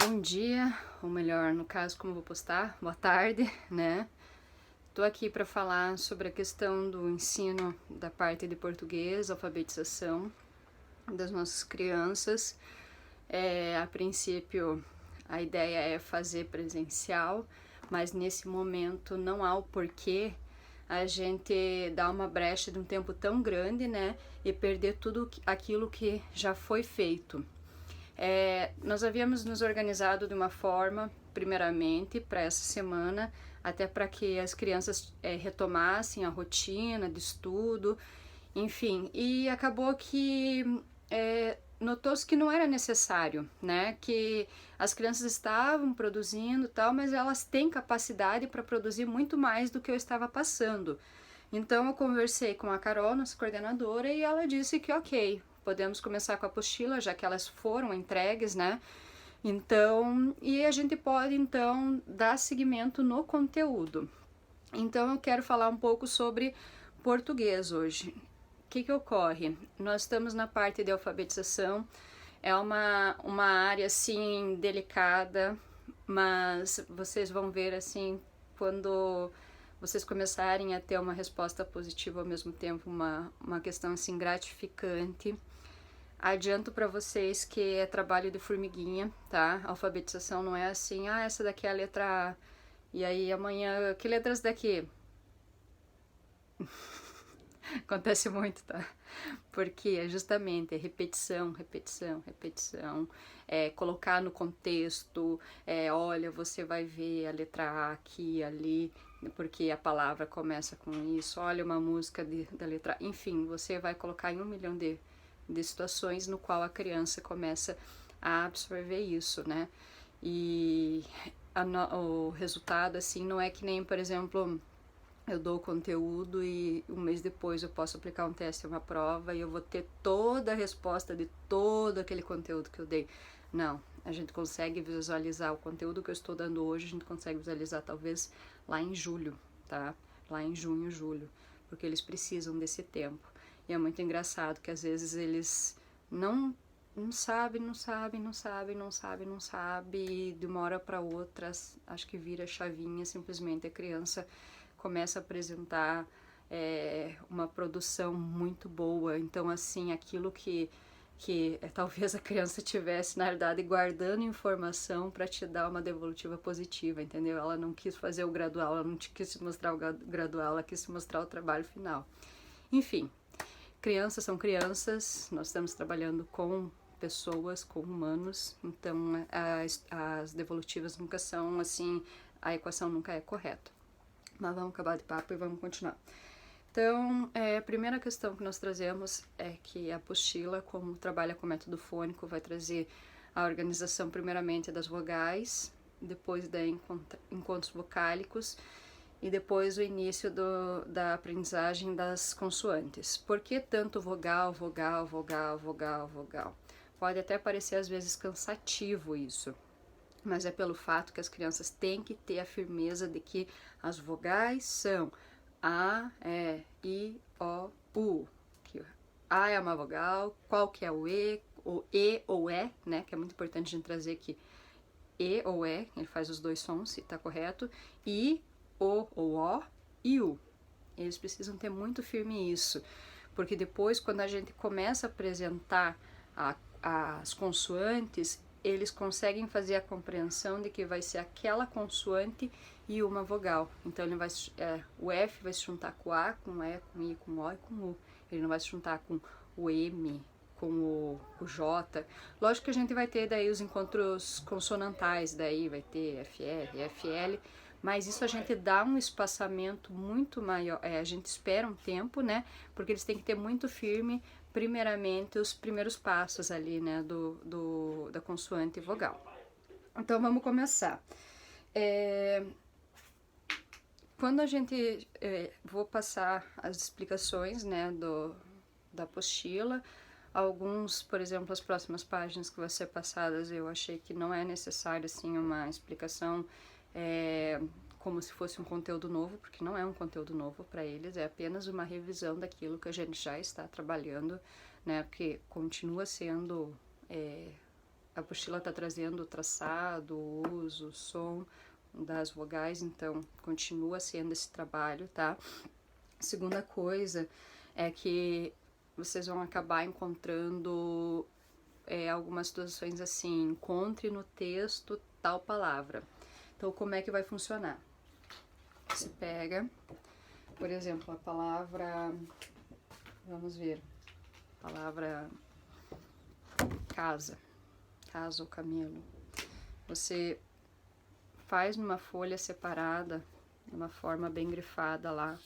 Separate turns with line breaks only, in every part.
Bom dia, ou melhor, no caso, como eu vou postar, boa tarde, né? Tô aqui para falar sobre a questão do ensino da parte de português, alfabetização das nossas crianças. A princípio, a ideia é fazer presencial, mas nesse momento não há o porquê a gente dar uma brecha de um tempo tão grande, né? E perder tudo aquilo que já foi feito. Nós havíamos nos organizado de uma forma, primeiramente, para essa semana, até para que as crianças retomassem a rotina de estudo, enfim, e acabou que notou-se que não era necessário, né? Que as crianças estavam produzindo tal, mas elas têm capacidade para produzir muito mais do que eu estava passando. Então eu conversei com a Carol, nossa coordenadora, e ela disse que ok, podemos começar com a apostila, já que elas foram entregues, né? Então, e a gente pode então dar seguimento no conteúdo. Então eu quero falar um pouco sobre português hoje. O que ocorre? Nós estamos na parte de alfabetização, é uma área assim delicada, mas vocês vão ver assim quando vocês começarem a ter uma resposta positiva ao mesmo tempo, uma questão assim gratificante. Adianto para vocês que é trabalho de formiguinha, tá? A alfabetização não é assim, essa daqui é a letra A, e aí amanhã, que letras daqui? Acontece muito, tá? Porque é justamente repetição, repetição, repetição, colocar no contexto, olha, você vai ver a letra A aqui, ali, porque a palavra começa com isso, olha uma música da letra A, enfim, você vai colocar em 1 milhão de situações no qual a criança começa a absorver isso, né? E o resultado, assim, não é que nem, por exemplo, eu dou o conteúdo e um mês depois eu posso aplicar um teste, uma prova e eu vou ter toda a resposta de todo aquele conteúdo que eu dei. Não, a gente consegue visualizar o conteúdo que eu estou dando hoje, a gente consegue visualizar talvez lá em julho, tá? Lá em junho, julho, porque eles precisam desse tempo. E é muito engraçado que às vezes eles não sabe, não sabe, não sabe, não sabe, não sabe, e de uma hora para outra, acho que vira chavinha, simplesmente a criança começa a apresentar uma produção muito boa. Então, assim, aquilo que talvez a criança tivesse, na verdade, guardando informação para te dar uma devolutiva positiva, entendeu? Ela não quis fazer o gradual, ela não quis mostrar o gradual, ela quis mostrar o trabalho final. Enfim, crianças são crianças, nós estamos trabalhando com pessoas, com humanos, então as devolutivas nunca são assim, a equação nunca é correta. Mas vamos acabar de papo e vamos continuar. Então, a primeira questão que nós trazemos é que a apostila, como trabalha com método fônico, vai trazer a organização primeiramente das vogais, depois da encontros vocálicos e depois o início da aprendizagem das consoantes. Por que tanto vogal, vogal, vogal, vogal, vogal? Pode até parecer às vezes cansativo isso, mas é pelo fato que as crianças têm que ter a firmeza de que as vogais são A, E, I, O, U. Que A é uma vogal, qual que é o E ou E, né, que é muito importante a gente trazer que E ou E, ele faz os dois sons, se tá correto, I, O ou O e U. Eles precisam ter muito firme isso, porque depois quando a gente começa a apresentar as consoantes, eles conseguem fazer a compreensão de que vai ser aquela consoante e uma vogal. Então ele vai, o F vai se juntar com A, com E, com I, com O e com U. Ele não vai se juntar com o M, com o J. Lógico que a gente vai ter daí os encontros consonantais, daí vai ter FR, FL, mas isso a gente dá um espaçamento muito maior, a gente espera um tempo, né, porque eles têm que ter muito firme, primeiramente, os primeiros passos ali, né, da consoante vogal. Então vamos começar. Quando a gente, vou passar as explicações, né, da apostila, alguns, por exemplo, as próximas páginas que vão ser passadas, eu achei que não é necessário, assim, uma explicação como se fosse um conteúdo novo, porque não é um conteúdo novo para eles, é apenas uma revisão daquilo que a gente já está trabalhando, né, porque continua sendo a apostila está trazendo o traçado, o uso, o som das vogais, então continua sendo esse trabalho, tá? Segunda coisa é que vocês vão acabar encontrando algumas situações assim, encontre no texto tal palavra. Então, como é que vai funcionar? Você pega, por exemplo, a palavra, vamos ver, a palavra casa, casa ou camelo. Você faz numa folha separada, de uma forma bem grifada lá,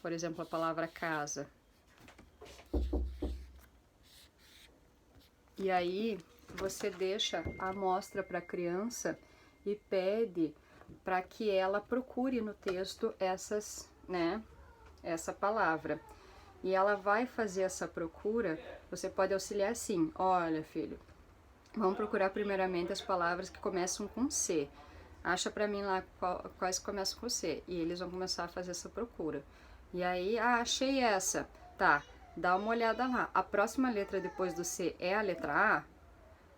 por exemplo, a palavra casa. E aí você deixa a amostra para a criança e pede para que ela procure no texto essa palavra. E ela vai fazer essa procura, você pode auxiliar assim, olha filho, vamos procurar primeiramente as palavras que começam com C. Acha para mim lá quais começam com C. E eles vão começar a fazer essa procura. E aí, achei essa. Tá, dá uma olhada lá. A próxima letra depois do C é a letra A?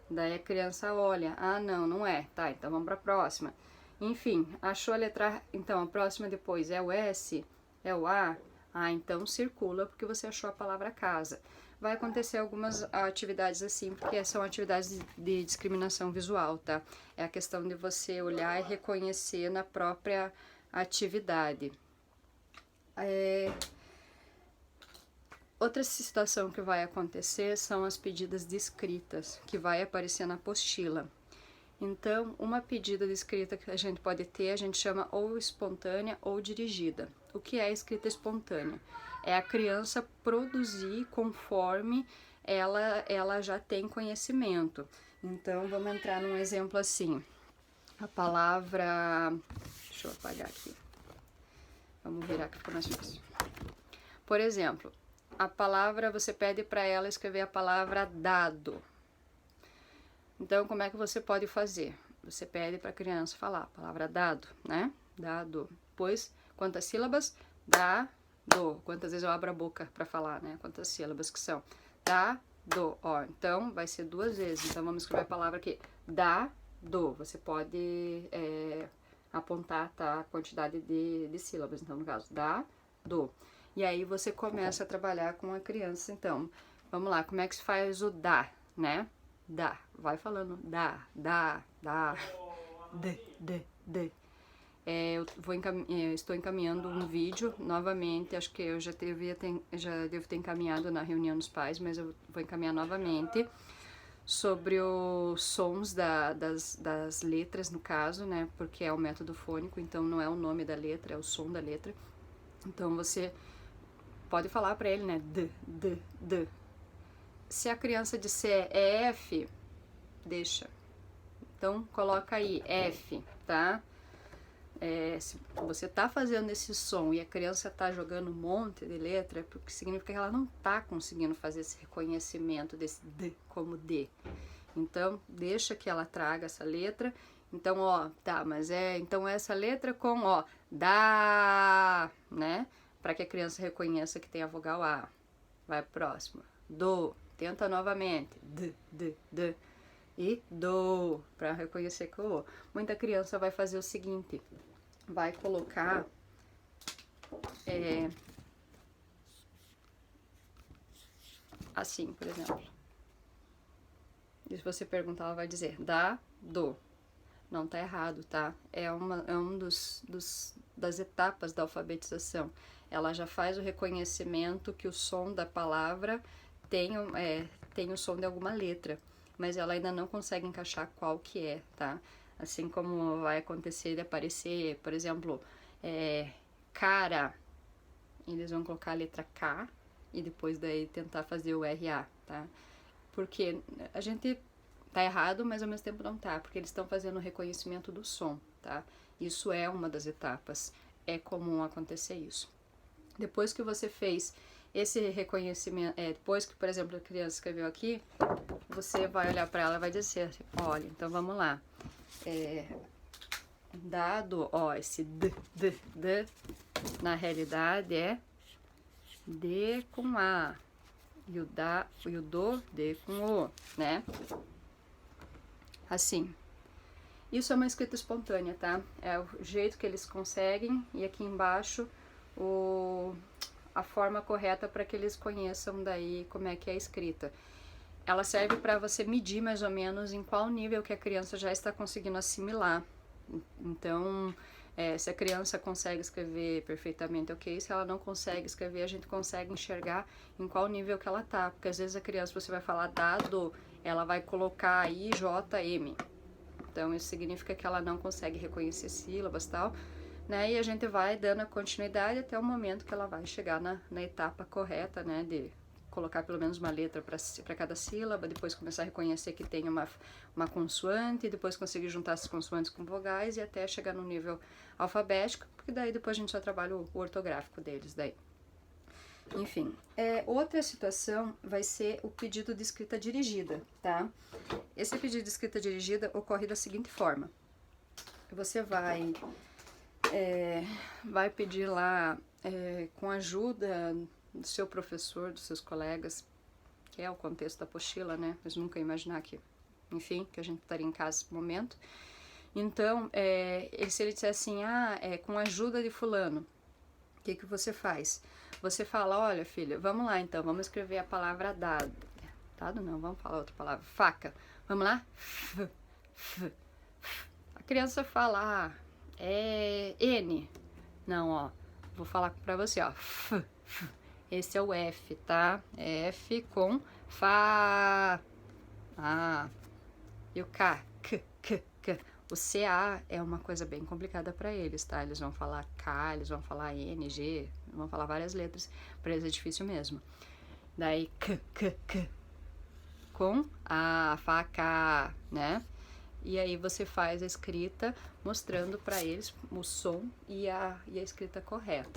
Daí a criança olha. Ah, não, não é. Tá, então vamos para a próxima. Enfim, achou a letra A. Então, a próxima depois é o S? É o A? Ah, então circula porque você achou a palavra casa. Vai acontecer algumas atividades assim, porque são atividades de discriminação visual, tá? É a questão de você olhar e reconhecer na própria atividade. Outra situação que vai acontecer são as pedidas de escritas, que vai aparecer na apostila. Então, uma pedida de escrita que a gente pode ter, a gente chama ou espontânea ou dirigida. O que é escrita espontânea? É a criança produzir conforme ela já tem conhecimento. Então, vamos entrar num exemplo assim. A palavra... Deixa eu apagar aqui. Vamos virar que fica mais fácil. Por exemplo, a palavra, você pede para ela escrever a palavra dado. Então, como é que você pode fazer? Você pede para a criança falar a palavra dado, né? Dado. Depois, quantas sílabas? Dado. Quantas vezes eu abro a boca para falar, né? Quantas sílabas que são? Dado. Ó, então, vai ser 2 vezes. Então, vamos escrever a palavra aqui. Dado. Você pode apontar, tá? A quantidade de sílabas. Então, no caso, dado. E aí, você começa a trabalhar com a criança. Então, vamos lá. Como é que se faz o dá, né? Dá, vai falando, dá, de. Estou encaminhando um vídeo novamente, acho que eu já devo ter encaminhado na reunião dos pais, mas eu vou encaminhar novamente sobre os sons das letras, no caso, né, porque é o método fônico, então não é o nome da letra, é o som da letra. Então você pode falar para ele, né, d. Se a criança disser F, deixa. Então, coloca aí F, tá? Se você tá fazendo esse som e a criança tá jogando um monte de letra, é porque significa que ela não tá conseguindo fazer esse reconhecimento desse D como D. Então, deixa que ela traga essa letra. Então, ó, tá, mas então essa letra com, ó, dá, né? Para que a criança reconheça que tem a vogal A. Vai pro próximo. Do. Tenta novamente. D. E do. Para reconhecer que o. Muita criança vai fazer o seguinte. Vai colocar... assim, por exemplo. E se você perguntar, ela vai dizer dá, do. Não tá errado, tá? É um das etapas da alfabetização. Ela já faz o reconhecimento que o som da palavra tem o som de alguma letra, mas ela ainda não consegue encaixar qual que é, tá? Assim como vai acontecer de aparecer, por exemplo, cara, eles vão colocar a letra K e depois daí tentar fazer o RA, tá? Porque a gente tá errado, mas ao mesmo tempo não tá, porque eles estão fazendo o reconhecimento do som, tá? Isso é uma das etapas, é comum acontecer isso. Depois que você fez esse reconhecimento, depois que, por exemplo, a criança escreveu aqui, você vai olhar para ela e vai dizer assim, olha, então vamos lá, dado, ó, esse d, na realidade é D com A, e o do, D com O, né? assim. Isso é uma escrita espontânea, tá? É o jeito que eles conseguem, e aqui embaixo a forma correta para que eles conheçam daí como é que é a escrita. Ela serve para você medir mais ou menos em qual nível que a criança já está conseguindo assimilar. Então, se a criança consegue escrever perfeitamente, ok. Se ela não consegue escrever, a gente consegue enxergar em qual nível que ela tá. Porque às vezes a criança, você vai falar dado, ela vai colocar IJM. Então, isso significa que ela não consegue reconhecer sílabas e tal, né? E a gente vai dando a continuidade até o momento que ela vai chegar na etapa correta, né? De colocar pelo menos uma letra para cada sílaba, depois começar a reconhecer que tem uma consoante, depois conseguir juntar essas consoantes com vogais e até chegar no nível alfabético, porque daí depois a gente já trabalha o ortográfico deles daí. Enfim, outra situação vai ser o pedido de escrita dirigida, tá? Esse pedido de escrita dirigida ocorre da seguinte forma. Você vai pedir lá, com a ajuda do seu professor, dos seus colegas, que é o contexto da apostila, né? Mas nunca imaginar que, enfim, que a gente estaria em casa nesse momento. Então, se ele disser assim, com a ajuda de fulano, o que você faz? Você fala, olha filha, vamos lá então, vamos escrever a palavra dado. Dado não, vamos falar outra palavra, faca. Vamos lá? A criança fala, N. Não, ó, vou falar pra você, ó, esse é o F, tá? F com Fá. E o K, K. O CA é uma coisa bem complicada para eles, tá? Eles vão falar K, eles vão falar N, G, vão falar várias letras. Para eles é difícil mesmo. Daí K. Com a faca, né? E aí você faz a escrita mostrando para eles o som e a escrita correta.